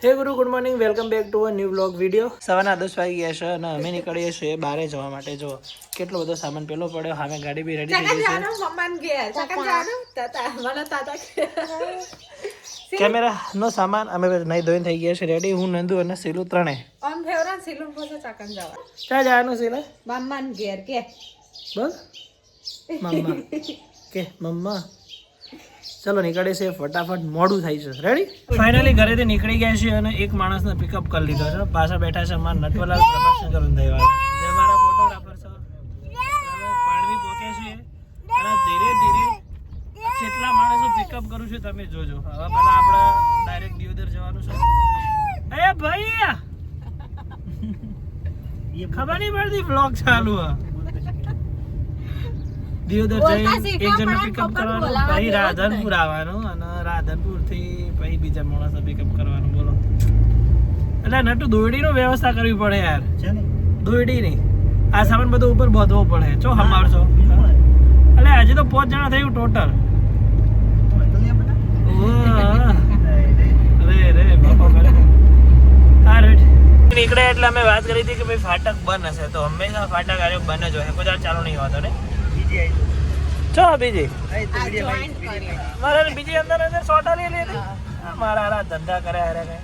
હે ગુરુ, good morning, welcome back to a new blog video. સવારના 10 વાગી ગયા છે અને અમે નીકળીએ છીએ બહાર જવા માટે. જો કેટલો બધો સામાન પેલો પડ્યો, સામે ગાડી બી રેડી થઈ ગઈ છે. કેમેરાનો સામાન અમે નહીં ધોઈને થઈ ગયા છે રેડી. હું નંદુ અને સીલું ત્રણે ક્યાં જવાનું સીલા? મમ્મા ઘેર કે બોલ મમ્મા કે મમ્મા. ચલો નીકળે છે ફટાફટ, મોડું થાય છે. રેડી? ફાઇનલી ઘરેથી નીકળી ગયા છે અને એક માણસને પિકઅપ કરી લીધો છે. પાછા બેઠા છે મારા નટવરલાલ પ્રભાશંકર ઊંધાઈવાળા, જે મારા ફોટોગ્રાફર છે. પાણવી પહોંચે છે અને ધીરે ધીરે કેટલા માણસો પિકઅપ કરું છું તમે જોજો. હવે પહેલા આપણે ડાયરેક્ટ દિયોદર જવાનું છે. એ ભાઈ ખબર નહીં પડતી વ્લોગ ચાલુ હે. દિયોદર જઈ એક જણને પિકઅપ કરવાનું, પછી રાધનપુર આવવાનું અને રાધનપુર થી પછી બીજા માણસને પિકઅપ કરવાનું. બોલો એટલે નટુ દોરડીનો વ્યવસ્થા કરવી પડે યાર. દોરડી નહીં, આ સામાન બધું ઉપર બાંધવો પડે. ચો સંભાળશો? એટલે હજી તો 5 જણા થયું ટોટલ. નીકળે એટલે અમે વાત કરી હતી કે ભાઈ ફાટક બંધ હશે, તો હંમેશા ફાટક આવ્યો બંધ જ હોય, કોઈ ચાલુ નહીં હોતો ને. ચો બીજી મારે બીજી અંદર અંદર સોટા લઈ લીધી. મારા હારા ધંધા કરે હારે કઈ.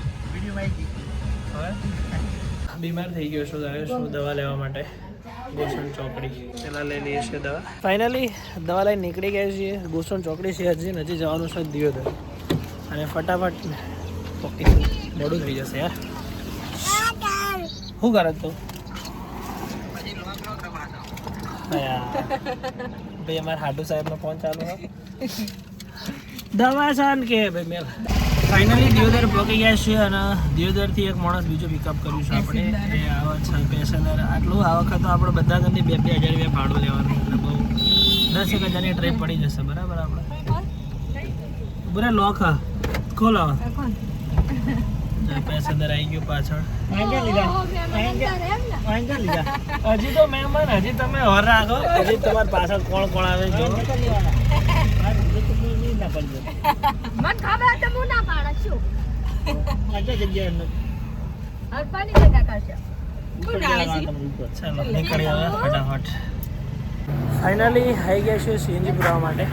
બીમાર થઈ ગયો છું, આવ્યો છું દવા લેવા માટે ગોસણ ચોકડી. પેલા લઈ લઈએ છીએ દવા. ફાઇનલી દવા લઈને નીકળી ગયા છીએ. ગોસણ ચોકડી છે હજી જવાનું છે દિયોદર, અને ફટાફટ મોડું થઈ જશે યાર. શું કરે તું? ભાઈ અમારે હાડુ સાહેબ નો ફોન ચાલુ છે. દવા સાન કે ભાઈ મેં ફાઇનલી દિયોદર પહોંચી ગયા છીએ અને દિયોદર થી એક માણસ બીજો પિકઅપ કર્યું છે આપણે. એ આવે છે પેસેન્જર. આટલું આ વખત તો આપણે બધા જણને 2-2 હજાર રૂપિયા ભાડું લેવાનું, એટલે બહુ 10-1 હજારની ટ્રીપ પડી જશે. બરાબર? આપણે બરા લોક ખોલો. પેસેન્જર આવી ગયો પાછળ. હજી તો મહેમાન, હજી તમે હોર રાખો. હજી તમારી પાછળ કોણ કોણ આવે જો. નીકળી આવે ફટાફટ. ફાઇનલી આવી ગયા છે સીએનજી પુરાવા માટે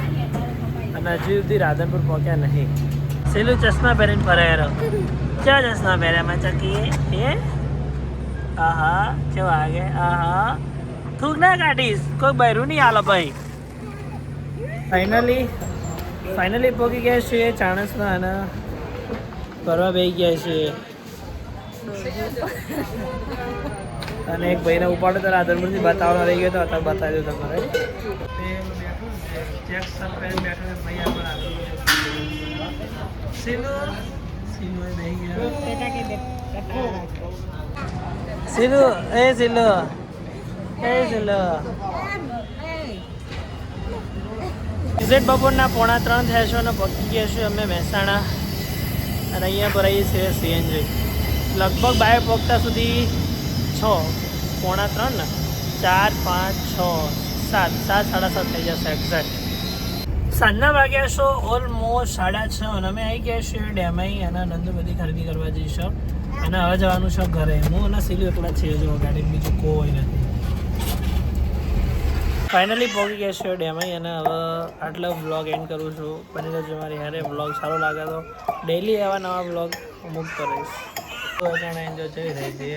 અને હજી સુધી રાધનપુર પહોંચ્યા નહીં. સેલું ચશ્મા પહેરીને ફરાયેલો. ક્યાં ચશ્મા પહેર્યા માં ચકીએ? એ આહા કેવા આગે. આહા થૂક ના કાઢીશ, કોઈ બૈરું નહીં આલો ભાઈ. ફાઇનલી પહોંચી ગયા છીએ ચાણસમાં અને ફરવા બેસી ગયા છીએ. અને એક ભાઈને ઉપાડો તો રાધનપુરથી બતાવવાનો રહી ગયો તો અત્યારે બતાવી દઉં તમારે. બપોરના 2:45 થયા છે અને પહોંચી ગયા છે અમે મહેસાણા અને અહીંયા પર આવીએ છીએ સીએનજી. લગભગ બાય પહોંચતા સુધી 3:45 ને 4, 5, 6, 7, 7:30 થઈ જશે એક્ઝેક્ટ. સાંજના વાગ્યા છો ઓલમોસ્ટ 6:30 અને અમે આવી ગયા છીએ ડેમાઈ અને નંદુ બધી ખરીદી કરવા જઈશું અને હવે જવાનું છે ઘરે. હું અને સીલું એકલા છે, જો ગાડી બીજું કોઈ નથી. ફાઇનલી પહોંચી ગયા છે ડેમાઈ અને હવે આટલો વ્લોગ એન્ડ કરું છું. બની રહેજો મારી હારે. વ્લોગ સારો લાગે તો ડેઈલી એવા નવા વ્લોગ મૂકતો રહીશ. તો એન્જોય થઈ રહી છે.